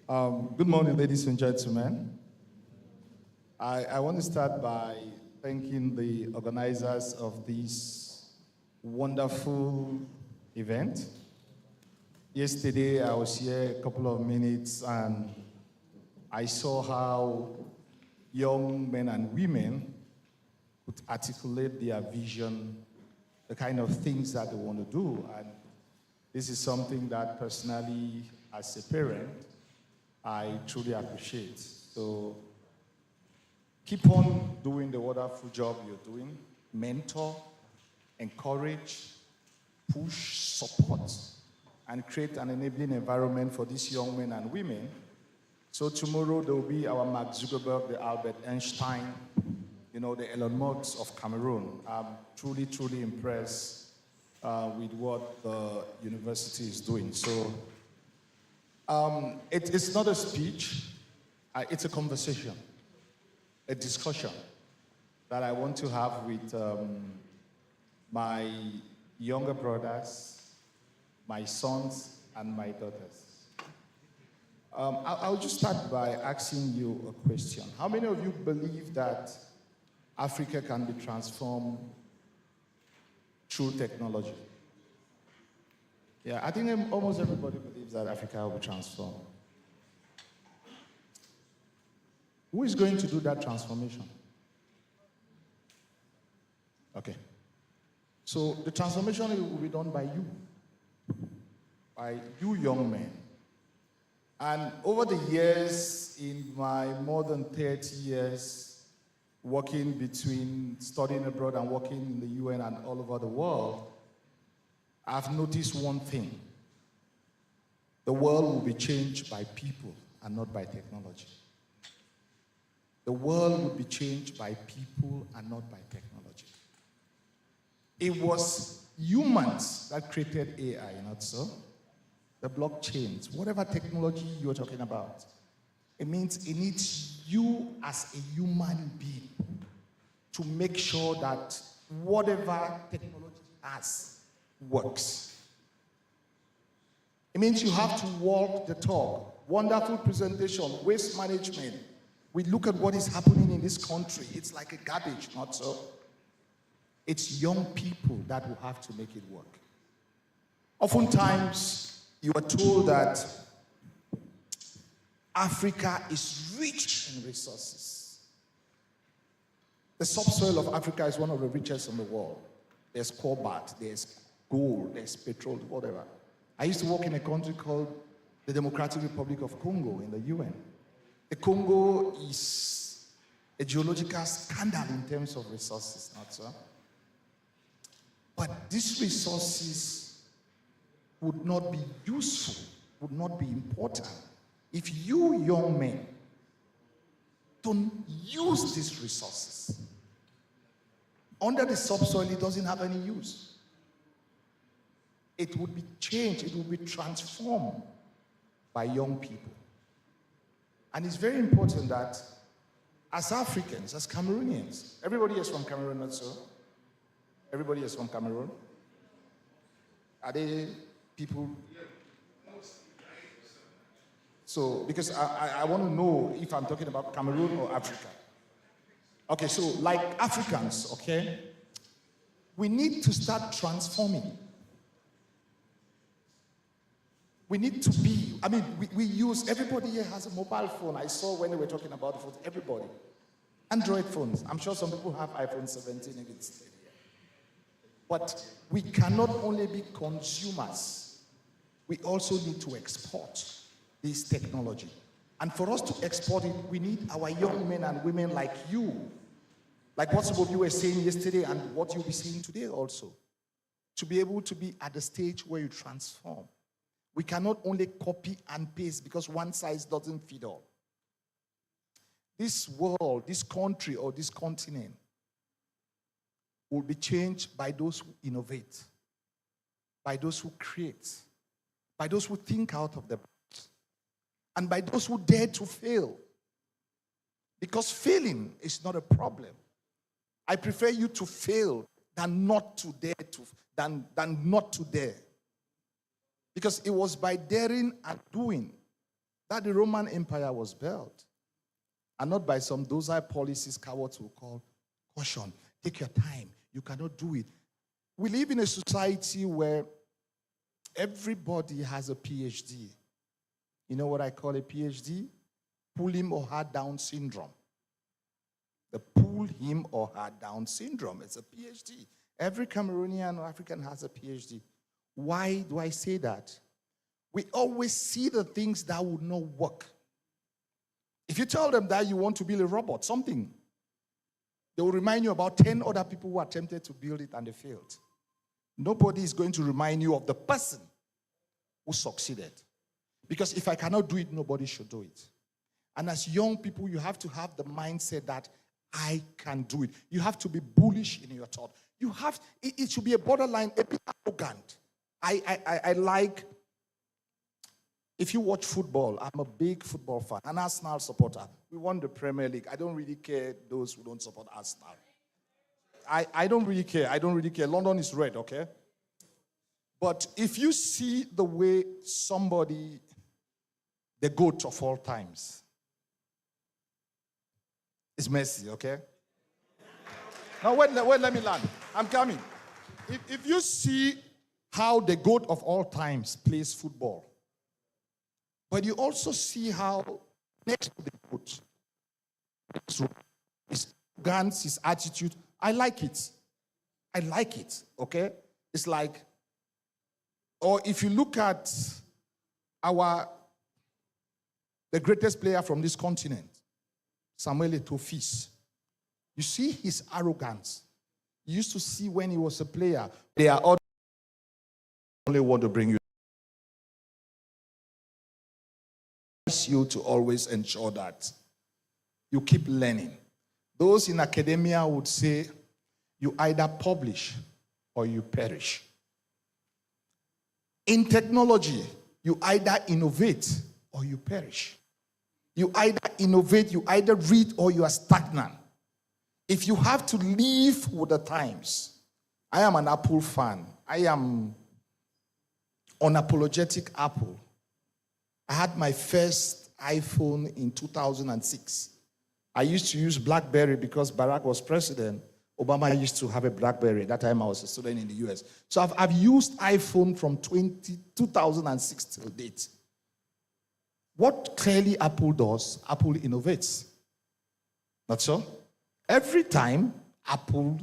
Good morning, ladies and gentlemen. I want to start by thanking the organizers of this wonderful event. Yesterday, I was here a couple of minutes and I saw how young men and women could articulate their vision, the kind of things that they want to do. And this is something that personally, as a parent, I truly appreciate. So keep on doing the wonderful job you're doing. Mentor, encourage, push, support, and create an enabling environment for these young men and women. So tomorrow there will be our Mark Zuckerberg, the Albert Einstein, the Elon Musk of Cameroon. I'm truly, truly impressed with what the university is doing. So it's not a speech, it's a conversation, a discussion that I want to have with my younger brothers, my sons, and my daughters. I'll just start by asking you a question. How many of you believe that Africa can be transformed through technology? Yeah, I think almost everybody believes that Africa will be transformed. Who is going to do that transformation? Okay. So the transformation will be done by you young men. And over the years, in my more than 30 years, working between studying abroad and working in the UN and all over the world, I've noticed one thing. The world will be changed by people and not by technology. The world will be changed by people and not by technology. It was humans that created AI, not so? The blockchains, whatever technology you're talking about, it means it needs you as a human being to make sure that whatever technology has works. It means you have to walk the talk. Wonderful presentation, waste management. We look at what is happening in this country. It's like a garbage, not so? It's young people that will have to make it work. Oftentimes, you are told that Africa is rich in resources. The subsoil of Africa is one of the richest in the world. There's cobalt, there's gold, there's petrol, whatever. I used to work in a country called the Democratic Republic of Congo in the UN. The Congo is a geological scandal in terms of resources, not so? But these resources would not be useful, would not be important if you young men don't use these resources. Under the subsoil, it doesn't have any use. It would be changed, it would be transformed by young people. And it's very important that as Africans, as Cameroonians, everybody is from Cameroon, not so? Everybody is from Cameroon? Are they people? So, because I want to know if I'm talking about Cameroon or Africa. Okay, so like Africans, okay, we need to start transforming. We need to be, we use, everybody here has a mobile phone. I saw when they were talking about the phones, everybody. Android phones. I'm sure some people have iPhone 17 if it's here. But we cannot only be consumers. We also need to export this technology. And for us to export it, we need our young men and women like you, like what some of you were saying yesterday and what you'll be saying today also, to be able to be at the stage where you transform. We cannot only copy and paste because one size doesn't fit all. This world, this country, or this continent will be changed by those who innovate, by those who create, by those who think out of the box, and by those who dare to fail. Because failing is not a problem. I prefer you to fail than not to dare than not to dare. Because it was by daring and doing that the Roman Empire was built, and not by some docile policies cowards will call caution. Take your time. You cannot do it. We live in a society where everybody has a PhD. You know what I call a PhD? Pull him or her down syndrome. The pull him or her down syndrome. It's a PhD. Every Cameroonian or African has a PhD. Why do I say that? We always see the things that would not work. If you tell them that you want to build a robot, something, they will remind you about 10 other people who attempted to build it and they failed. Nobody is going to remind you of the person who succeeded. Because if I cannot do it, nobody should do it. And as young people, you have to have the mindset that I can do it. You have to be bullish in your thought. It should be a borderline, a bit arrogant. I like, if you watch football, I'm a big football fan, an Arsenal supporter. We won the Premier League. I don't really care those who don't support Arsenal. I don't really care. I don't really care. London is red, okay? But if you see the way somebody, the GOAT of all times, is Messi, okay? Now, wait, let me land. I'm coming. If you see how the GOAT of all times plays football, but you also see how next to the GOAT, his guns, his attitude, I like it. I like it, okay? It's like, or if you look at the greatest player from this continent, Samuel Eto'o, you see his arrogance. You used to see when he was a player, they are all only want to bring you to always ensure that you keep learning. Those in academia would say you either publish or you perish. In technology, you either innovate or you perish. You either innovate, you either read, or you are stagnant. If you have to live with the times, I am an Apple fan. I am unapologetic Apple. I had my first iPhone in 2006. I used to use BlackBerry because Barack was president. Obama used to have a BlackBerry. At that time, I was a student in the US. So I've used iPhone from 2006 till date. What clearly Apple does, Apple innovates. That's all. Every time Apple